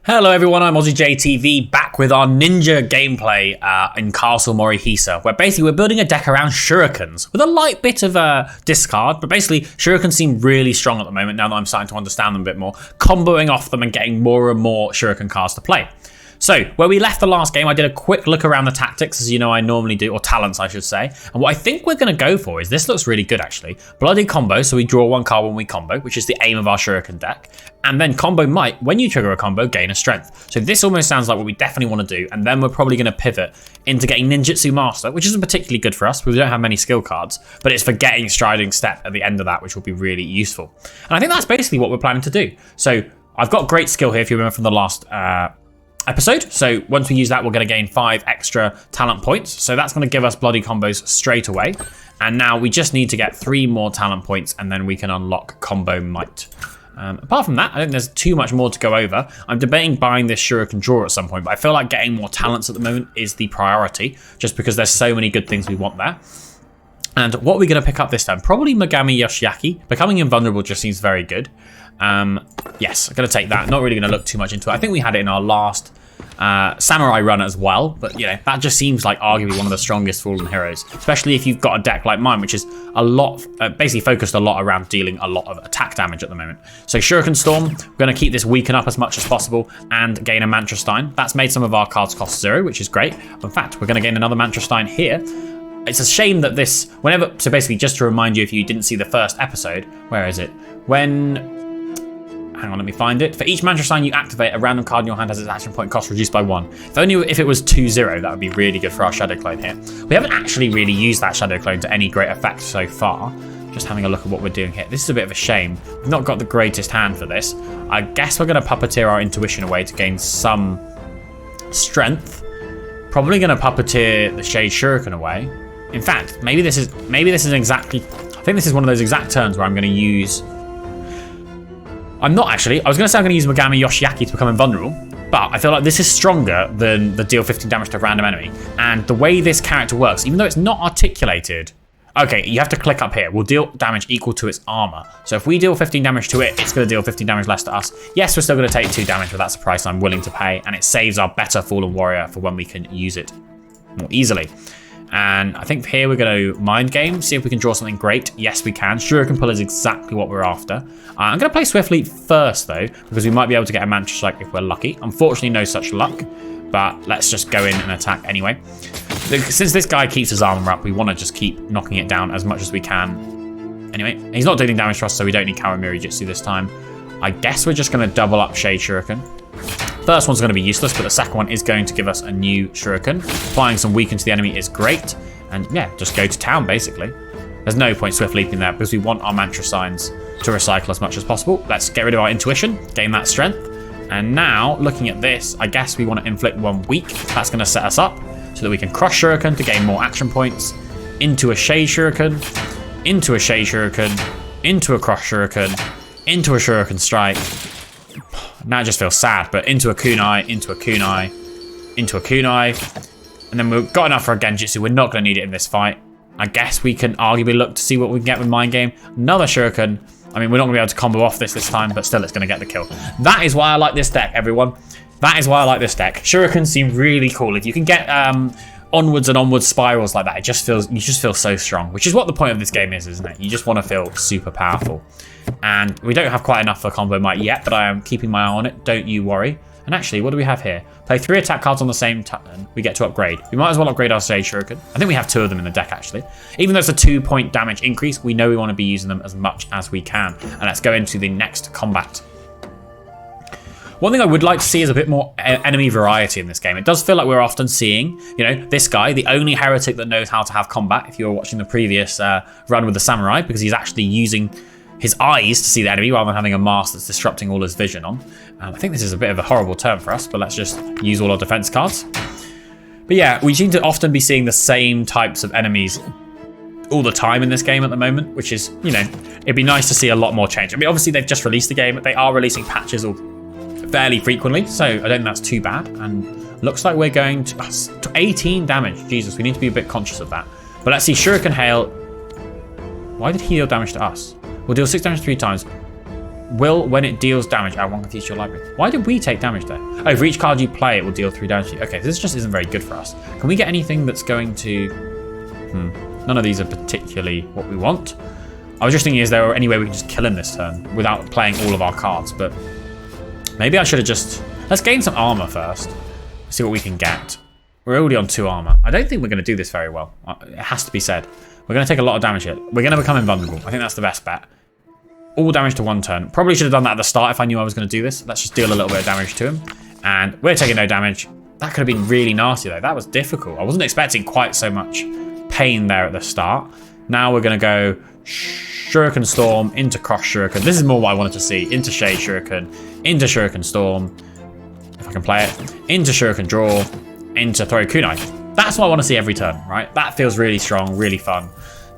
Hello everyone, I'm AussieJTV back with our ninja gameplay in Castle Morihisa, where basically we're building a deck around shurikens with a light bit of discard, but basically shurikens seem really strong at the moment now that I'm starting to understand them a bit more, comboing off them and getting more and more shuriken cards to play. So, where we left the last game, I did a quick look around the tactics, as you know I normally do, or talents I should say. And what I think we're going to go for is, this looks really good actually, Bloody Combo, so we draw one card when we combo, which is the aim of our shuriken deck. And then Combo Might, when you trigger a combo, gain a strength. So this almost sounds like what we definitely want to do, and then we're probably going to pivot into getting Ninjutsu Master, which isn't particularly good for us, because we don't have many skill cards, but it's for getting Striding Step at the end of that, which will be really useful. And I think that's basically what we're planning to do. So I've got great skill here, if you remember from the last episode. So once we use that, we're going to gain 5 extra talent points. So that's going to give us bloody combos straight away. And now we just need to get 3 more talent points and then we can unlock Combo Might. Apart from that, I don't think there's too much more to go over. I'm debating buying this Shuriken drawer at some point, but I feel like getting more talents at the moment is the priority, just because there's so many good things we want there. And what are we going to pick up this time? Probably Megami Yoshiaki. Becoming invulnerable just seems very good. Yes, I'm going to take that. Not really going to look too much into it. I think we had it in our last Samurai run as well, but you know, that just seems like arguably one of the strongest fallen heroes, especially if you've got a deck like mine, which is a lot, basically focused a lot around dealing a lot of attack damage at the moment. So Shuriken Storm, we're going to keep this weaken up as much as possible and gain a Mantra Stein. That's made some of our cards cost 0, which is great. In fact, we're going to gain another Mantra Stein here. It's a shame that this, so basically just to remind you if you didn't see the first episode, where is it? Hang on, let me find it. For each Mantra Sign you activate, a random card in your hand has its action point cost reduced by 1. If it was 2-0, that would be really good for our Shadow Clone here. We haven't actually really used that Shadow Clone to any great effect so far. Just having a look at what we're doing here. This is a bit of a shame. We've not got the greatest hand for this. I guess we're going to puppeteer our intuition away to gain some strength. Probably going to puppeteer the Shade Shuriken away. In fact, maybe this is exactly, I think this is one of those exact turns where I'm going to use, I'm not actually, I was going to say I'm going to use Megami Yoshiaki to become invulnerable, but I feel like this is stronger than the deal 15 damage to a random enemy. And the way this character works, even though it's not articulated, okay, you have to click up here, will deal damage equal to its armor. So if we deal 15 damage to it, it's going to deal 15 damage less to us. Yes, we're still going to take 2 damage, but that's a price I'm willing to pay, and it saves our better Fallen Warrior for when we can use it more easily. And I think here we're going to mind game, see if we can draw something great. Yes, we can. Shuriken Pull is exactly what we're after. I'm going to play Swift Leap first, though, because we might be able to get a Mantra Strike if we're lucky. Unfortunately, no such luck, but let's just go in and attack anyway. Since this guy keeps his armor up, we want to just keep knocking it down as much as we can. Anyway, he's not dealing damage to us, so we don't need Kawamiri Jutsu this time. I guess we're just going to double up Shade Shuriken. First one's going to be useless, but the second one is going to give us a new Shuriken. Applying some weaken to the enemy is great. And yeah, just go to town, basically. There's no point Swift Leaping there because we want our Mantra Signs to recycle as much as possible. Let's get rid of our intuition, gain that strength. And now, looking at this, I guess we want to inflict 1 weak. That's going to set us up so that we can crush Shuriken to gain more action points. Into a Shade Shuriken, into a Shade Shuriken, into a Crush Shuriken, into a Shuriken Strike. Now it just feels sad, but into a Kunai, into a Kunai, into a Kunai. And then we've got enough for a Genjutsu. We're not going to need it in this fight. I guess we can arguably look to see what we can get with Mind Game. Another Shuriken. I mean, we're not going to be able to combo off this time, but still it's going to get the kill. That is why I like this deck, everyone. That is why I like this deck. Shurikens seem really cool. If you can get onwards and onwards spirals like that, you just feel so strong, which is what the point of this game is, isn't it? You just want to feel super powerful. And we don't have quite enough for Combo Might yet, but I am keeping my eye on it. Don't you worry. And actually, what do we have here? Play 3 attack cards on the same turn. We get to upgrade. We might as well upgrade our Shade Shuriken. I think we have 2 of them in the deck, actually. Even though it's a 2-point damage increase, we know we want to be using them as much as we can. And let's go into the next combat. One thing I would like to see is a bit more enemy variety in this game. It does feel like we're often seeing, you know, this guy, the only heretic that knows how to have combat, if you were watching the previous run with the samurai, because he's actually using his eyes to see the enemy rather than having a mask that's disrupting all his vision on. I think this is a bit of a horrible turn for us, but let's just use all our defense cards. But yeah, we seem to often be seeing the same types of enemies all the time in this game at the moment, which is, you know, it'd be nice to see a lot more change. I mean, obviously they've just released the game, but they are releasing patches fairly frequently, so I don't think that's too bad. And looks like we're going to 18 damage. Jesus, we need to be a bit conscious of that. But let's see, Shuriken Hail. Why did he deal damage to us? We'll deal 6 damage 3 times. Will, when it deals damage, add 1 confused to your library. Why did we take damage there? Oh, for each card you play, it will deal 3 damage to you. Okay, this just isn't very good for us. Can we get anything that's going to... None of these are particularly what we want. I was just thinking, is there any way we can just kill him this turn without playing all of our cards? But maybe I should have just... Let's gain some armor first. See what we can get. We're already on 2 armor. I don't think we're going to do this very well. It has to be said. We're going to take a lot of damage here. We're going to become invulnerable. I think that's the best bet. All damage to 1 turn. Probably should have done that at the start if I knew I was going to do this. Let's just deal a little bit of damage to him. And we're taking no damage. That could have been really nasty though. That was difficult. I wasn't expecting quite so much pain there at the start. Now we're going to go Shuriken Storm into Cross Shuriken. This is more what I wanted to see. Into Shade Shuriken. Into Shuriken Storm. If I can play it. Into Shuriken Draw. Into Throw Kunai. That's what I want to see every turn, right? That feels really strong, really fun.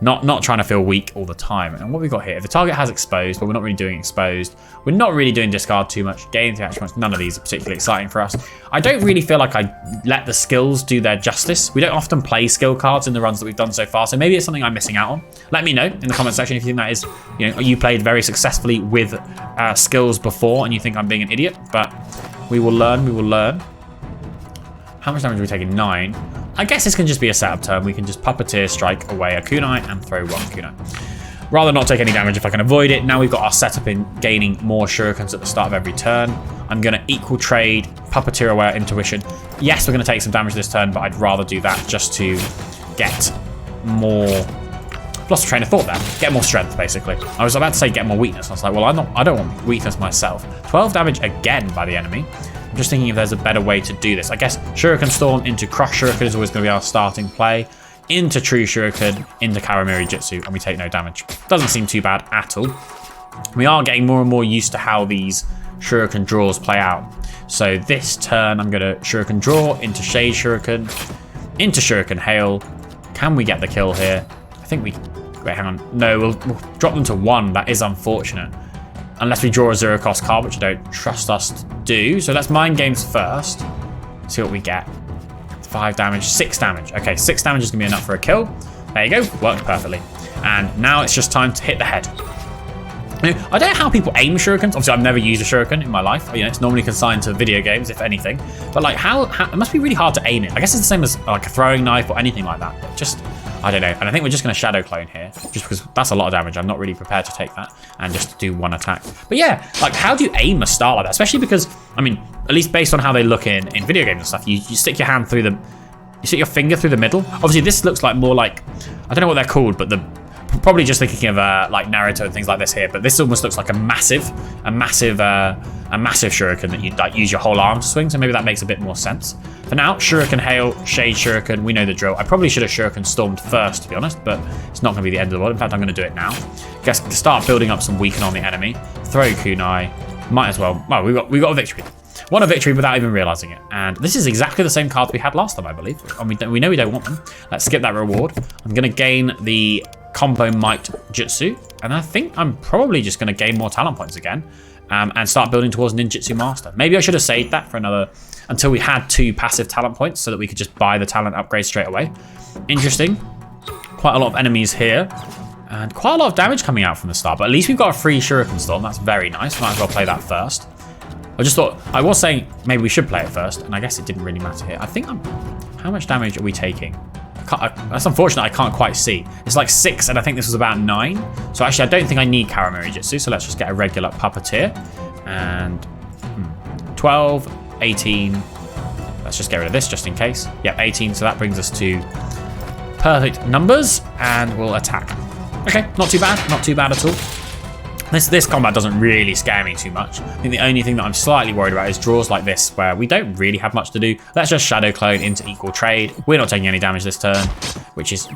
Not trying to feel weak all the time. And what we got here, the target has exposed, but we're not really doing exposed. We're not really doing discard too much. Gain 3 action points. None of these are particularly exciting for us. I don't really feel like I let the skills do their justice. We don't often play skill cards in the runs that we've done so far, so maybe it's something I'm missing out on. Let me know in the comment section if you think that is, you played very successfully with skills before and you think I'm being an idiot. But we will learn. We will learn. How much damage are we taking? 9. I guess this can just be a setup turn. We can just Puppeteer, strike away a kunai, and throw 1 kunai. Rather not take any damage if I can avoid it. Now we've got our setup in gaining more shurikens at the start of every turn. I'm going to equal trade, Puppeteer away our intuition. Yes, we're going to take some damage this turn, but I'd rather do that just to get more... Lost a train of thought there. Get more strength, basically. I was about to say get more weakness. I was like, well, I don't want weakness myself. 12 damage again by the enemy. I'm just thinking if there's a better way to do this. I guess Shuriken Storm into Cross Shuriken is always going to be our starting play. Into True Shuriken, into Karamiri Jutsu, and we take no damage. Doesn't seem too bad at all. We are getting more and more used to how these Shuriken draws play out. So this turn, I'm going to Shuriken Draw, into Shade Shuriken, into Shuriken Hail. Can we get the kill here? I think we... Wait, hang on. No, we'll drop them to 1. That is unfortunate. Unless we draw a 0-cost card, which I don't trust us to do. So let's mind games first. See what we get. 5 damage, 6 damage. Okay, 6 damage is going to be enough for a kill. There you go. Worked perfectly. And now it's just time to hit the head. I don't know how people aim shurikens. Obviously, I've never used a shuriken in my life. It's normally consigned to video games, if anything. But like, how it must be really hard to aim it. I guess it's the same as like a throwing knife or anything like that. But just, I don't know. And I think we're just going to shadow clone here, just because that's a lot of damage. I'm not really prepared to take that and just do 1 attack. But yeah, like, how do you aim a star like that? Especially because, I mean, at least based on how they look in video games and stuff, you stick your hand through the, you stick your finger through the middle. Obviously, this looks like more like, I don't know what they're called, but probably just thinking of like Naruto and things like this here, but this almost looks like a massive shuriken that you'd like use your whole arm to swing, so maybe that makes a bit more sense. For now, Shuriken Hail, Shade Shuriken, we know the drill. I probably should have Shuriken Stormed first, to be honest, but it's not going to be the end of the world. In fact, I'm going to do it now. Guess to start building up some weaken on the enemy. Throw Kunai, might as well. Well, we got a victory. Won a victory without even realizing it. And this is exactly the same cards we had last time, I believe. And we know we don't want them. Let's skip that reward. I'm going to gain the Combo Might Jutsu, and I think I'm probably just going to gain more talent points again and start building towards Ninjutsu Master. Maybe I should have saved that for another, until we had 2 passive talent points so that we could just buy the talent upgrade straight away. Interesting. Quite a lot of enemies here and quite a lot of damage coming out from the start, but at least we've got a free Shuriken Storm. That's very nice. Might as well play that first. I just thought, I was saying maybe we should play it first, and I guess it didn't really matter here. I think how much damage are we taking? That's unfortunate, I can't quite see. It's like 6, and I think this was about 9. So actually, I don't think I need Karamiri Jutsu, so let's just get a regular Puppeteer. And 12, 18. Let's just get rid of this just in case. Yep, 18, so that brings us to perfect numbers, and we'll attack. Okay, not too bad at all. This combat doesn't really scare me too much. I think the only thing that I'm slightly worried about is draws like this, where we don't really have much to do. Let's just Shadow Clone into Equal Trade. We're not taking any damage this turn, which is...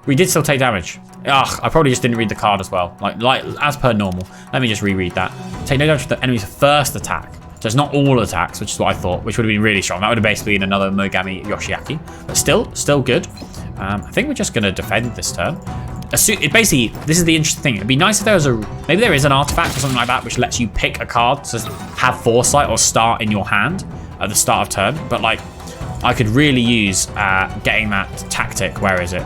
We did still take damage. Ugh, I probably just didn't read the card as well. Like as per normal. Let me just reread that. Take no damage from the enemy's first attack. So it's not all attacks, which is what I thought, which would have been really strong. That would have basically been another Mogami Yoshiaki. But still good. I think we're just going to defend this turn. Basically, this is the interesting thing. It'd be nice if there was maybe there is an artifact or something like that which lets you pick a card to have foresight or start in your hand at the start of turn. But like, I could really use getting that tactic. Where is it?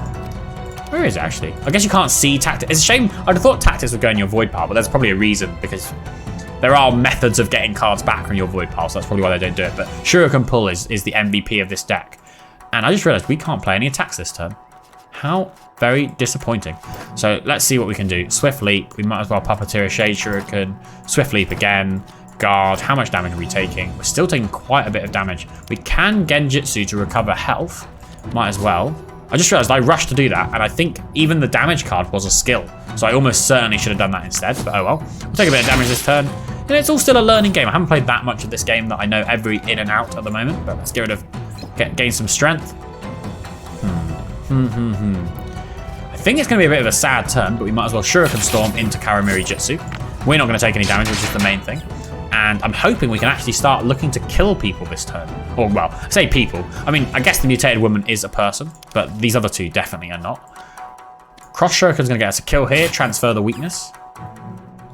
Where is it actually? I guess you can't see tactics. It's a shame. I'd have thought tactics would go in your void pile, but there's probably a reason because there are methods of getting cards back from your void pile, so that's probably why they don't do it. But Shuriken Pull is the MVP of this deck. And I just realized we can't play any attacks this turn. How very disappointing. So let's see what we can do. Swift Leap. We might as well Puppeteer a Shade Shuriken. Swift Leap again. Guard. How much damage are we taking? We're still taking quite a bit of damage. We can Genjutsu to recover health. Might as well. I just realized I rushed to do that, and I think even the damage card was a skill. So I almost certainly should have done that instead, but oh well. We'll take a bit of damage this turn. You know, it's all still a learning game. I haven't played that much of this game that I know every in and out at the moment, but let's get rid of, gain some strength. I think it's going to be a bit of a sad turn, but we might as well Shuriken Storm into Karamiri Jutsu. We're not going to take any damage, which is the main thing. And I'm hoping we can actually start looking to kill people this turn. Or, well, I say people. I mean, I guess the mutated woman is a person, but these other two definitely are not. Cross Shuriken's going to get us a kill here, transfer the weakness.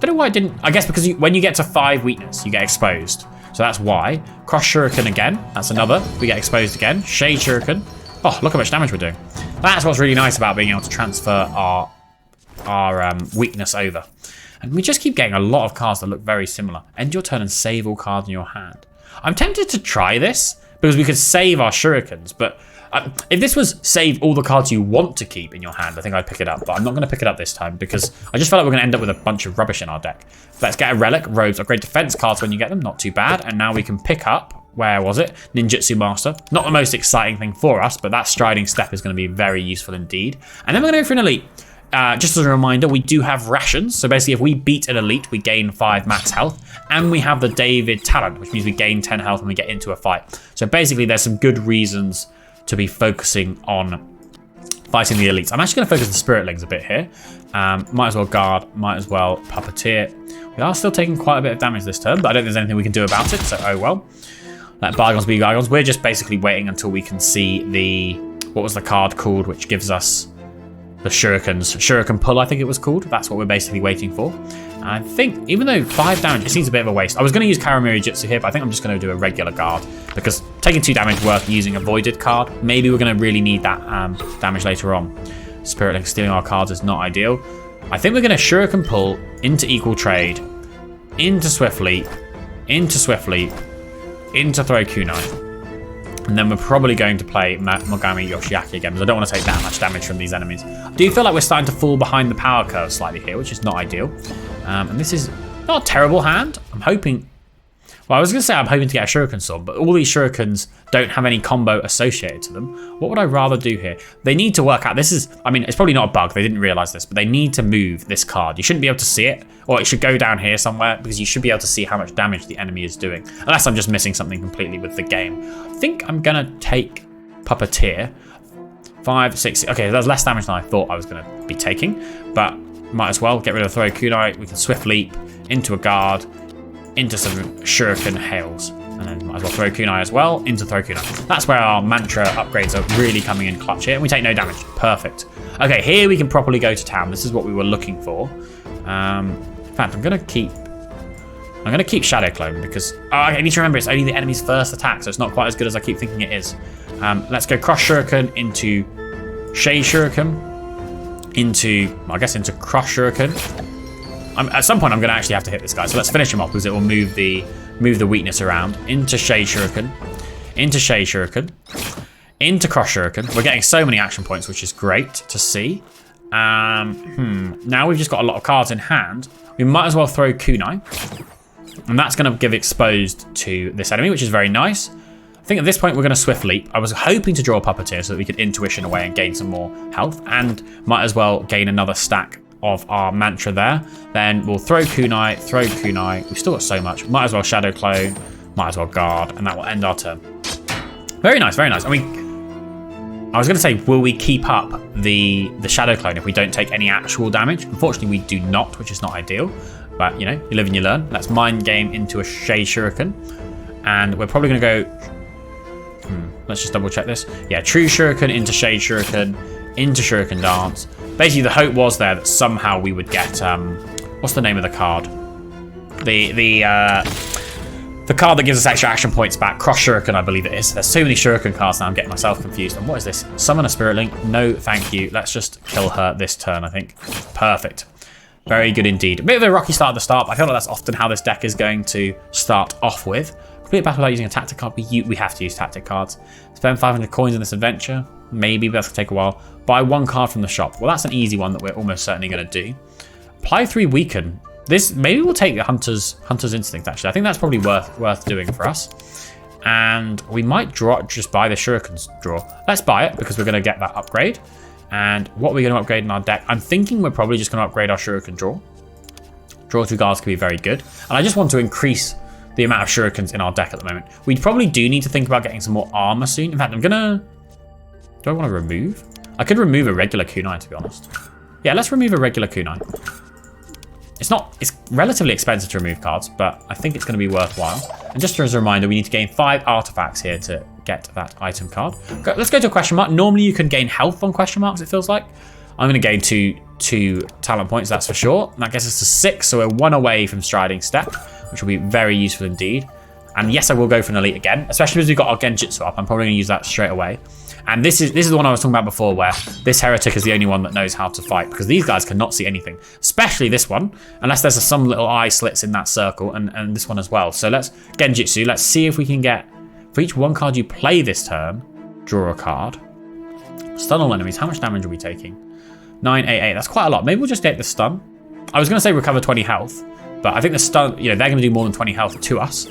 Don't know why it didn't. I guess because when you get to 5 weakness, you get exposed. So that's why. Cross Shuriken again. That's another. We get exposed again. Shade Shuriken. Oh, look how much damage we're doing. That's what's really nice about being able to transfer our weakness over. And we just keep getting a lot of cards that look very similar. End your turn and save all cards in your hand. I'm tempted to try this because we could save our Shurikens, but if this was save all the cards you want to keep in your hand, I think I'd pick it up, but I'm not going to pick it up this time because I just feel like we're going to end up with a bunch of rubbish in our deck. Let's get a Relic. Robes are great defense cards when you get them, not too bad. And now we can pick up, where was it? Ninjutsu Master. Not the most exciting thing for us, but that striding step is going to be very useful indeed. And then we're going to go for an elite. Just as a reminder, we do have rations. So basically, if we beat an elite, we gain 5 max health. And we have the David talent, which means we gain 10 health when we get into a fight. So basically, there's some good reasons to be focusing on fighting the elites. I'm actually going to focus the Spiritlings a bit here. Might as well guard, might as well puppeteer. We are still taking quite a bit of damage this turn, but I don't think there's anything we can do about it, so oh well. Let bygones be bygones. We're just basically waiting until we can see the, what was the card called, which gives us the Shurikens. Shuriken Pull, I think it was called. That's what we're basically waiting for. And I think, even though 5 damage, it seems a bit of a waste. I was going to use Karamiri Jutsu here, but I think I'm just going to do a regular guard because taking 2 damage worth using a voided card. Maybe we're going to really need that damage later on. Spirit Link stealing our cards is not ideal. I think we're going to Shuriken Pull into Equal Trade, into Swift Leap, into Swift Leap, into Throw Kunai. And then we're probably going to play Mogami Yoshiaki again because I don't want to take that much damage from these enemies. I do feel like we're starting to fall behind the power curve slightly here, which is not ideal. And this is not a terrible hand. I'm hoping... Well, I was going to say I'm hoping to get a Shuriken Sword, but all these Shurikens don't have any combo associated to them. What would I rather do here? They need to work out... This is... I mean, it's probably not a bug. They didn't realize this, but they need to move this card. You shouldn't be able to see it, or it should go down here somewhere because you should be able to see how much damage the enemy is doing. Unless I'm just missing something completely with the game. I think I'm going to take Puppeteer. 5, 6... Okay, there's less damage than I thought I was going to be taking, but might as well get rid of Throw Kunai. We can Swift Leap into a guard, into some Shuriken Hails, and then might as well Throw Kunai as well, into Throw Kunai. That's where our mantra upgrades are really coming in clutch here, and we take no damage. Perfect. Okay, here we can properly go to town. This is what we were looking for. In fact, I'm gonna keep Shadow Clone because I need to remember it's only the enemy's first attack, so it's not quite as good as I keep thinking it is. Let's go Cross Shuriken into Shade Shuriken, into Cross Shuriken. At some point, I'm going to actually have to hit this guy. So let's finish him off because it will move the weakness around. Into Shade Shuriken. Into Shade Shuriken. Into Cross Shuriken. We're getting so many action points, which is great to see. Now we've just got a lot of cards in hand. We might as well throw Kunai. And that's going to give exposed to this enemy, which is very nice. I think at this point, we're going to Swift Leap. I was hoping to draw a Puppeteer so that we could intuition away and gain some more health. And might as well gain another stack of our mantra there. Then we'll throw Kunai. We've still got so much. Might as well Shadow Clone, might as well guard, and that will end our turn. Very nice, very nice. I mean, I was going to say, will we keep up the Shadow Clone if we don't take any actual damage? Unfortunately, we do not, which is not ideal. But, you know, you live and you learn. Let's Mind Game into a Shade Shuriken. And we're probably going to go... let's just double check this. Yeah, True Shuriken into Shade Shuriken, into Shuriken Dance. Basically, the hope was there that somehow we would get, what's the name of the card? The The card that gives us extra action points back, Cross Shuriken, I believe it is. There's so many Shuriken cards now, I'm getting myself confused. And what is this? Summon a Spirit Link? No, thank you. Let's just kill her this turn, I think. Perfect. Very good indeed. A bit of a rocky start at the start, but I feel like that's often how this deck is going to start off with. Complete battle without using a tactic card. We have to use tactic cards. Spend 500 coins in this adventure. Maybe, but that's going to take a while. Buy 1 card from the shop. Well, that's an easy one that we're almost certainly going to do. Apply 3 Weaken. This, maybe we'll take the Hunter's Instinct, actually. I think that's probably worth doing for us. And we might just buy the Shuriken's draw. Let's buy it, because we're going to get that upgrade. And what are we going to upgrade in our deck? I'm thinking we're probably just going to upgrade our Shuriken draw. Draw 2 cards could be very good. And I just want to increase the amount of Shurikens in our deck at the moment. We probably do need to think about getting some more armor soon. In fact, I'm gonna... Do I want to remove? I could remove a regular kunai, to be honest. Yeah, let's remove a regular kunai. It's relatively expensive to remove cards, but I think it's going to be worthwhile. And just as a reminder, we need to gain 5 artifacts here to get that item card. Let's go to a question mark. Normally you can gain health on question marks, it feels like. I'm going to gain two talent points, that's for sure. And that gets us to 6, so we're 1 away from Striding Step, which will be very useful indeed. And yes, I will go for an elite again, especially as we've got our Genjutsu up. I'm probably going to use that straight away. And this is the one I was talking about before, where this heretic is the only one that knows how to fight, because these guys cannot see anything, especially this one, unless there's some little eye slits in that circle, and this one as well. So let's Genjutsu. Let's see if we can get, for each 1 card you play this turn, draw a card. Stun all enemies. How much damage are we taking? 988. That's quite a lot. Maybe we'll just get the stun. I was going to say recover 20 health, but I think the stun, they're going to do more than 20 health to us.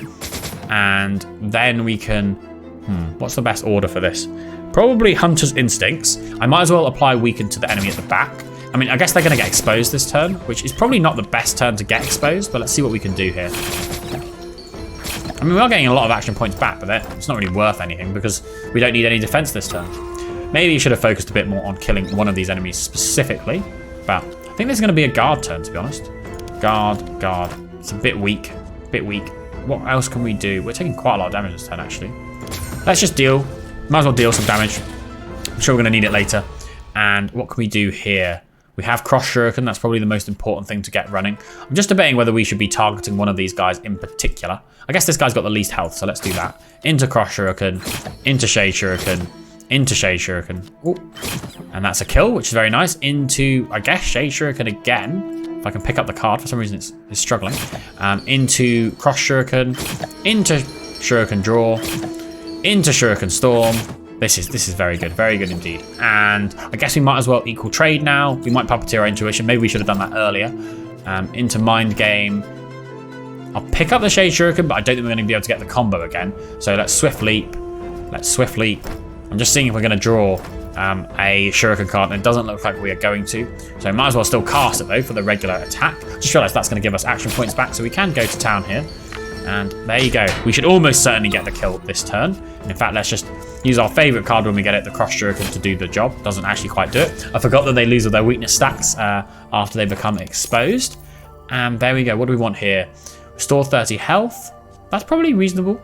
And then we can, what's the best order for this? Probably Hunter's Instincts. I might as well apply Weaken to the enemy at the back. I mean, I guess they're going to get exposed this turn, which is probably not the best turn to get exposed, but let's see what we can do here. I mean, we are getting a lot of action points back, but it's not really worth anything because we don't need any defense this turn. Maybe you should have focused a bit more on killing one of these enemies specifically, but I think this is going to be a guard turn, to be honest. Guard. It's a bit weak. What else can we do? We're taking quite a lot of damage this turn, actually. Let's just deal. Might as well deal some damage. I'm sure we're going to need it later. And what can we do here? We have Cross Shuriken. That's probably the most important thing to get running. I'm just debating whether we should be targeting one of these guys in particular. I guess this guy's got the least health, so let's do that. Into Cross Shuriken, into Shade Shuriken, into Shade Shuriken. Ooh. And that's a kill, which is very nice. Into, I guess, Shade Shuriken again. If I can pick up the card, for some reason it's struggling. Into Cross Shuriken, into Shuriken Draw, into Shuriken Storm. This is very good indeed. And I guess we might as well equal trade now. We might puppeteer our intuition. Maybe we should have done that earlier. Into Mind Game. I'll pick up the Shade Shuriken, but I don't think we're going to be able to get the combo again. So let's Swift Leap. I'm just seeing if we're going to draw a Shuriken card, and it doesn't look like we are going to. So I might as well still cast it though for the regular attack. Just realised that's going to give us action points back, so we can go to town here. And there you go. We should almost certainly get the kill this turn. And in fact, let's just use our favourite card when we get it, the Cross Shuriken, to do the job. Doesn't actually quite do it. I forgot that they lose all their weakness stacks after they become exposed. And there we go. What do we want here? Restore 30 health. That's probably reasonable.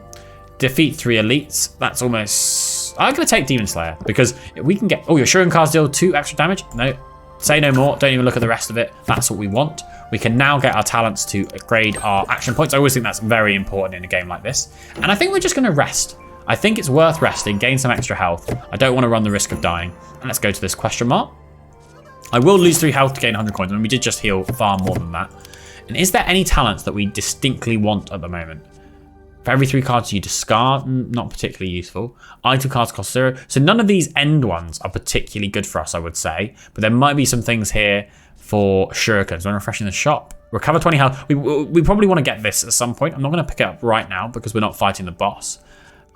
Defeat 3 elites. That's almost... I'm going to take Demon Slayer because we can get... Oh, your Shuriken cards deal 2 extra damage? No. Say no more. Don't even look at the rest of it. That's what we want. We can now get our talents to upgrade our action points. I always think that's very important in a game like this. And I think we're just going to rest. I think it's worth resting, gain some extra health. I don't want to run the risk of dying. And let's go to this question mark. I will lose 3 health to gain 100 coins. I mean, we did just heal far more than that. And is there any talents that we distinctly want at the moment? For every 3 cards you discard, not particularly useful. Item cards cost 0. So none of these end ones are particularly good for us, I would say. But there might be some things here for Shurikens. When refreshing the shop, recover 20 health. We probably want to get this at some point. I'm not going to pick it up right now because we're not fighting the boss.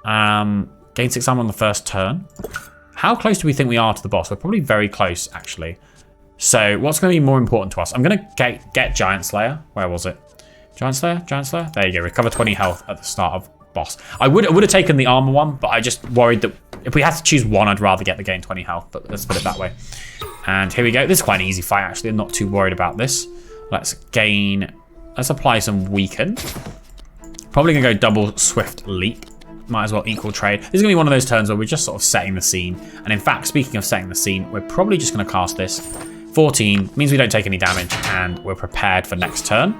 Gain 6 armor on the first turn. How close do we think we are to the boss? We're probably very close, actually. So what's going to be more important to us? I'm going to get Giant Slayer. Where was it? Giant Slayer? There you go. Recover 20 health at the start of boss. I would have taken the armor one, but I just worried that if we had to choose one, I'd rather get the gain 20 health, but let's put it that way. And here we go. This is quite an easy fight, actually. I'm not too worried about this. Let's apply some Weaken. Probably going to go double Swift Leap. Might as well equal trade. This is going to be one of those turns where we're just sort of setting the scene. And in fact, speaking of setting the scene, we're probably just going to cast this. 14 means we don't take any damage, and we're prepared for next turn.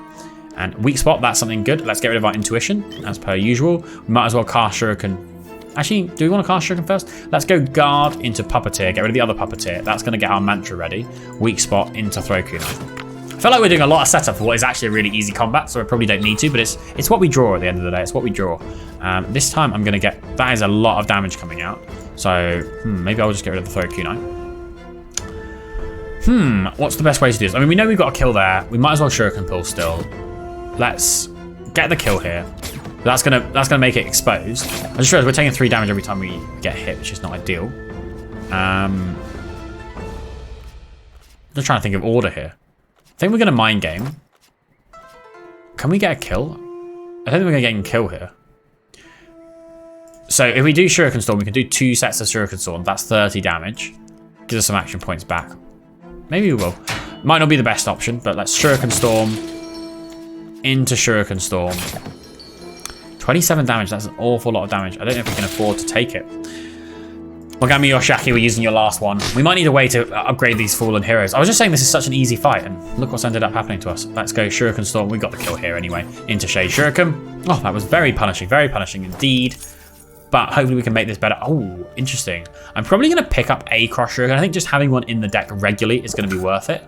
And weak spot, that's something good. Let's get rid of our intuition, as per usual. We might as well cast Shuriken. Actually, do we want to cast Shuriken first? Let's go guard into Puppeteer, get rid of the other Puppeteer. That's going to get our mantra ready. Weak spot into throw kunai. I feel like we're doing a lot of setup for what is actually a really easy combat, so I probably don't need to, but it's what we draw at the end of the day. It's what we draw. This time I'm going to get... That is a lot of damage coming out. So, maybe I'll just get rid of the throw kunai. What's the best way to do this? I mean, we know we've got a kill there. We might as well Shuriken pull still. Let's get the kill here. That's gonna make it exposed. I just realized we're taking 3 damage every time we get hit, which is not ideal. I'm just trying to think of order here. I think we're gonna mind game. Can we get a kill? I don't think we're gonna get a kill here. So if we do Shuriken Storm, we can do 2 sets of Shuriken Storm. That's 30 damage. Gives us some action points back. Maybe we will. Might not be the best option, but let's Shuriken Storm into Shuriken Storm. 27 damage, that's an awful lot of damage. I don't know if we can afford to take it. Mogami Yoshaki, we're using your last one. We might need a way to upgrade these fallen heroes. I was just saying this is such an easy fight, and look what's ended up happening to us. Let's go Shuriken Storm. We got the kill here anyway. Into Shade Shuriken. Oh, that was very punishing indeed. But hopefully we can make this better. Oh, interesting. I'm probably going to pick up a Cross Shuriken. I think just having one in the deck regularly is going to be worth it.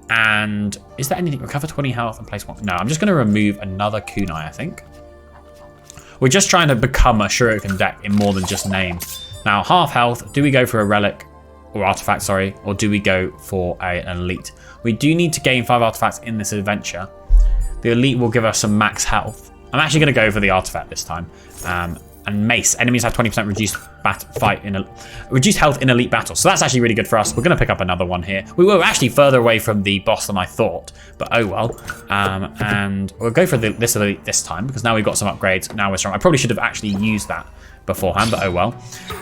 And is there anything? Recover 20 health and place 1. No, I'm just going to remove another kunai, I think. We're just trying to become a Shuriken deck in more than just name. Now, half health. Do we go for a relic or artifact, sorry, or do we go for an elite? We do need to gain 5 artifacts in this adventure. The elite will give us some max health. I'm actually going to go for the artifact this time. And mace. Enemies have 20% reduced health in elite battles. So that's actually really good for us. We're going to pick up another one here. We were actually further away from the boss than I thought, but oh well. And we'll go for this elite this time because now we've got some upgrades. Now we're strong. I probably should have actually used that beforehand, but oh well.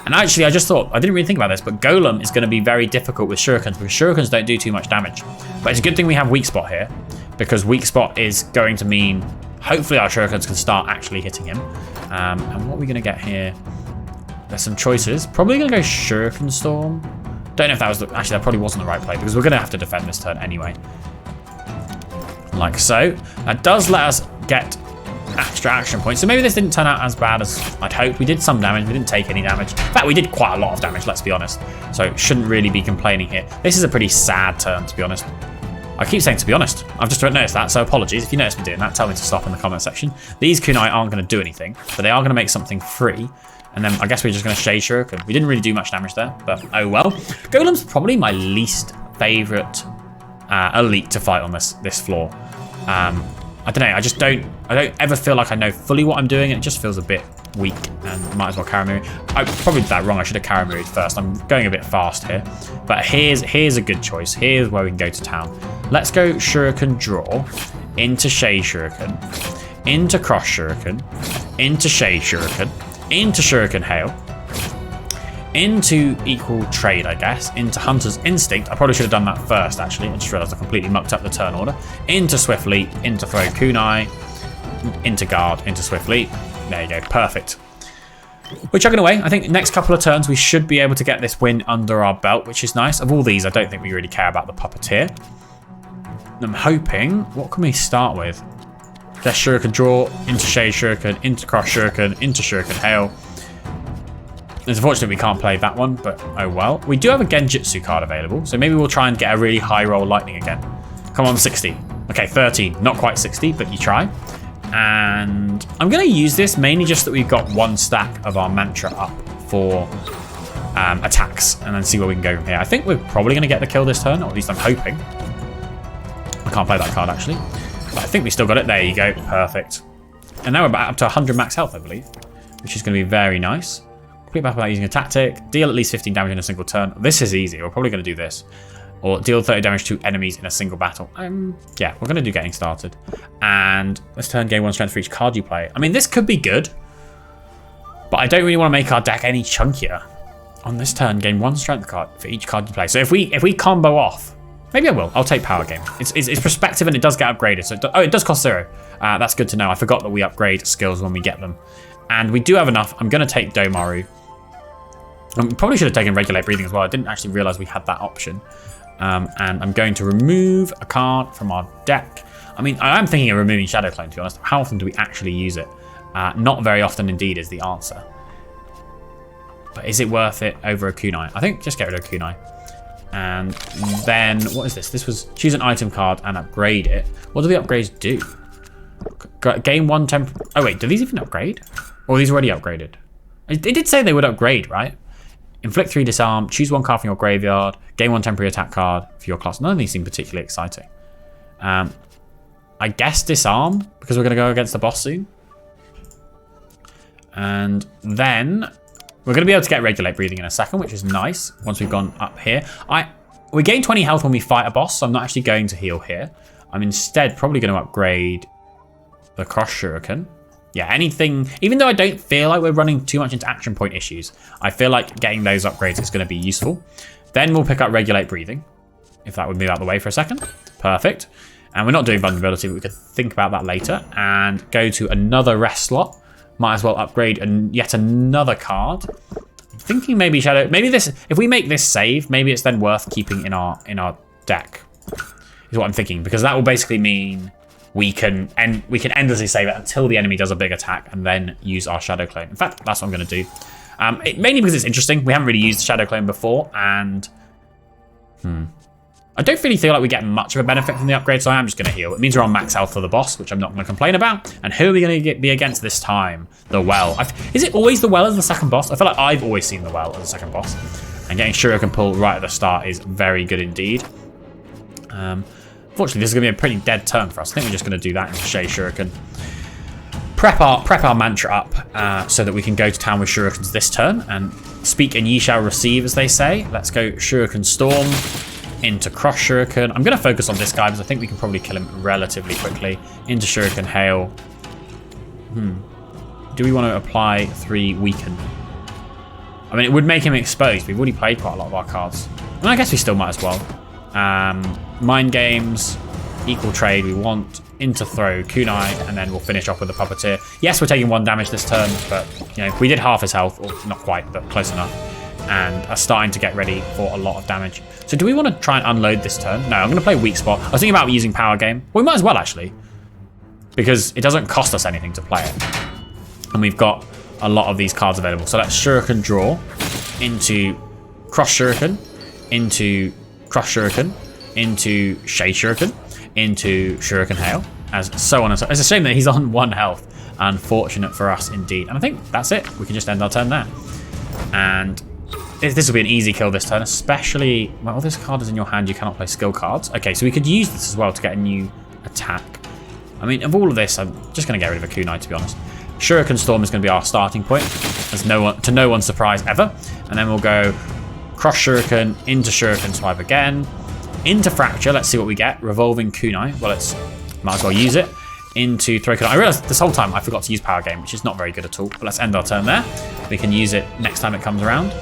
And actually, I just thought, I didn't really think about this, but Golem is going to be very difficult with Shurikens because Shurikens don't do too much damage. But it's a good thing we have weak spot here because weak spot is going to mean hopefully our Shurikens can start actually hitting him. And what are we going to get here? There's some choices. Probably going to go Shuriken Storm. Don't know if that was actually that probably wasn't the right play because we're going to have to defend this turn anyway. Like so. That does let us get extra action points. So maybe this didn't turn out as bad as I'd hoped. We did some damage. We didn't take any damage. In fact, we did quite a lot of damage, let's be honest. So shouldn't really be complaining here. This is a pretty sad turn, to be honest. I keep saying to be honest. I've just noticed that, so apologies. If you notice me doing that, tell me to stop in the comment section. These kunai aren't going to do anything, but they are going to make something free. And then I guess we're just going to Shade Shuriken. We didn't really do much damage there, but oh well. Golem's probably my least favourite elite to fight on this floor. I don't know. I don't ever feel like I know fully what I'm doing. It just feels a bit weak and might as well Karamiri. I probably did that wrong. I should have Karamiri'd first. I'm going a bit fast here. But here's a good choice. Here's where we can go to town. Let's go Shuriken Draw into Shade Shuriken, into Cross Shuriken, into Shade Shuriken, into Shuriken Hail, into Equal Trade, I guess, into Hunter's Instinct. I probably should have done that first, actually. I just realised I completely mucked up the turn order. Into Swift Leap, into Throw Kunai, into Guard, into Swift Leap. There you go, perfect. We're chugging away. I think next couple of turns we should be able to get this win under our belt, which is nice. Of all these, I don't think we really care about the Puppeteer. I'm hoping, what can we start with? Let's Shuriken Draw, into Shade Shuriken, into Cross Shuriken, into Shuriken Hail. Unfortunately, we can't play that one, but oh well. We do have a Genjutsu card available, so maybe we'll try and get a really high roll lightning again. Come on, 60. Okay, 13. Not quite 60, but you try. And I'm going to use this mainly just that we've got 1 stack of our mantra up for attacks, and then see where we can go from here. I think we're probably going to get the kill this turn, or at least I'm hoping. I can't play that card, actually. But I think we still got it. There you go. Perfect. And now we're back up to 100 max health, I believe, which is going to be very nice. Complete back without using a tactic. Deal at least 15 damage in a single turn. This is easy. We're probably going to do this. Or deal 30 damage to enemies in a single battle. Yeah, we're going to do getting started. And this turn, gain 1 strength for each card you play. I mean, this could be good. But I don't really want to make our deck any chunkier. On this turn, gain 1 strength card for each card you play. So if we combo off, maybe I will. I'll take Power Game. It's perspective and it does get upgraded. So it does cost 0. That's good to know. I forgot that we upgrade skills when we get them. And we do have enough. I'm going to take Domaru. I probably should have taken Regulate Breathing as well. I didn't actually realise we had that option. And I'm going to remove a card from our deck. I mean, I am thinking of removing Shadow Clone, to be honest. How often do we actually use it? Not very often indeed is the answer. But is it worth it over a kunai? I think just get rid of kunai. And then, what is this? This was choose an item card and upgrade it. What do the upgrades do? Gain 1 temp. Oh wait, do these even upgrade? Or are these already upgraded? It did say they would upgrade, right? Inflict 3 disarm, choose 1 card from your graveyard, gain 1 temporary attack card for your class. None of these seem particularly exciting. I guess disarm, because we're going to go against the boss soon. And then we're going to be able to get regulate breathing in a second, which is nice once we've gone up here. We gain 20 health when we fight a boss, so I'm not actually going to heal here. I'm instead probably going to upgrade the cross shuriken. Yeah, anything, even though I don't feel like we're running too much into action point issues, I feel like getting those upgrades is going to be useful. Then we'll pick up regulate breathing, if that would move out the way for a second. Perfect. And we're not doing vulnerability, but we could think about that later. And go to another rest slot. Might as well upgrade yet another card. I'm thinking maybe Shadow, maybe this, if we make this save, maybe it's then worth keeping in our deck, is what I'm thinking, because that will basically mean we can endlessly save it until the enemy does a big attack and then use our Shadow Clone. In fact, that's what I'm going to do. Mainly because it's interesting. We haven't really used Shadow Clone before, and I don't really feel like we get much of a benefit from the upgrade, so I am just going to heal. It means we're on max health for the boss, which I'm not going to complain about. And who are we going to be against this time? The Well. Is it always the Well as the second boss? I feel like I've always seen the Well as the second boss. And getting Shuriken pull right at the start is very good indeed. Unfortunately, this is going to be a pretty dead turn for us. I think we're just going to do that into Shade Shuriken. Prep our mantra up so that we can go to town with Shurikens this turn and speak and ye shall receive, as they say. Let's go Shuriken Storm into Cross Shuriken. I'm going to focus on this guy because I think we can probably kill him relatively quickly. Into Shuriken Hail. Do we want to apply 3 weaken? I mean, it would make him exposed. We've already played quite a lot of our cards. And I guess we still might as well. Mind Games, Equal Trade, we want into throw, kunai, and then we'll finish off with the Puppeteer. Yes, we're taking 1 damage this turn, but you know, we did half his health, or not quite, but close enough, and are starting to get ready for a lot of damage. So do we want to try and unload this turn? No, I'm going to play Weak Spot. I was thinking about using Power Game. Well, we might as well, actually, because it doesn't cost us anything to play it. And we've got a lot of these cards available. So let's Shuriken Draw into Cross Shuriken, into Cross Shuriken, into Shade Shuriken, into Shuriken Hail, as so on and so on. It's a shame that he's on 1 health. Unfortunate for us indeed. And I think that's it. We can just end our turn there. And this will be an easy kill this turn, especially, well, this card is in your hand, you cannot play skill cards. Okay, so we could use this as well to get a new attack. I mean, of all of this, I'm just going to get rid of a kunai, to be honest. Shuriken Storm is going to be our starting point, as to no one's surprise ever. And then we'll go Cross Shuriken into Shuriken Swipe again, into Fracture. Let's see what we get. Revolving kunai. Well, might as well use it. Into Throw Kunai. I realised this whole time I forgot to use Power Game, which is not very good at all. But let's end our turn there. We can use it next time it comes around.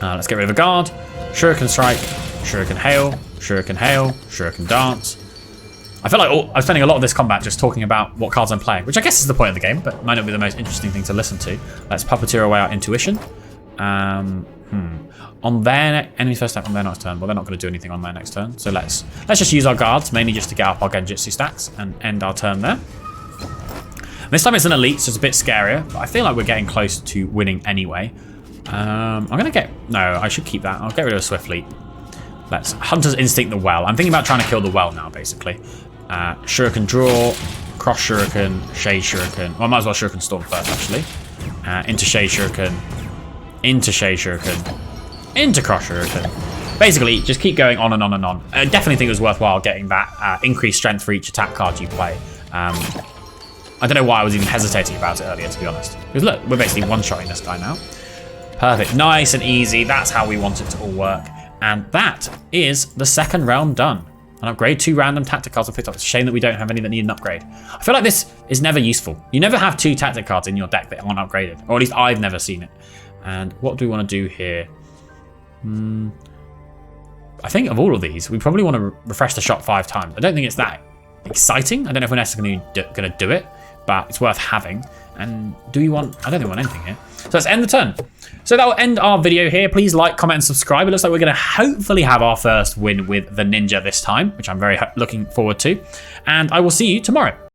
Let's get rid of a guard. Shuriken Strike, Shuriken Hail, Shuriken Hail, Shuriken Dance. I feel like I'm spending a lot of this combat just talking about what cards I'm playing, which I guess is the point of the game, but might not be the most interesting thing to listen to. Let's Puppeteer away our Intuition. On their enemy's first attack on their next turn. Well, they're not going to do anything on their next turn. So let's just use our guards, mainly just to get up our Genjutsu stacks and end our turn there. This time it's an elite, so it's a bit scarier, but I feel like we're getting close to winning anyway. I'm going to get... No, I should keep that. I'll get rid of a Swift Leap. Let's Hunter's Instinct the Well. I'm thinking about trying to kill the Well now, basically. Shuriken Draw, Cross Shuriken, Shade Shuriken. Well, I might as well Shuriken Storm first, actually. Into Shade Shuriken, into Shade Shuriken, into Cross Shuriken. Basically, just keep going on and on and on. I definitely think it was worthwhile getting that increased strength for each attack card you play. I don't know why I was even hesitating about it earlier, to be honest. Because look, we're basically one-shotting this guy now. Perfect. Nice and easy. That's how we want it to all work. And that is the second realm done. An upgrade, 2 random tactic cards I picked up. It's a shame that we don't have any that need an upgrade. I feel like this is never useful. You never have 2 tactic cards in your deck that aren't upgraded. Or at least I've never seen it. And what do we want to do here? I think of all of these, we probably want to refresh the shop 5 times. I don't think it's that exciting. I don't know if we're necessarily going to do it, but it's worth having. And do we want... I don't think we want anything here. So let's end the turn. So that will end our video here. Please like, comment, and subscribe. It looks like we're going to hopefully have our first win with the ninja this time, which I'm very looking forward to. And I will see you tomorrow.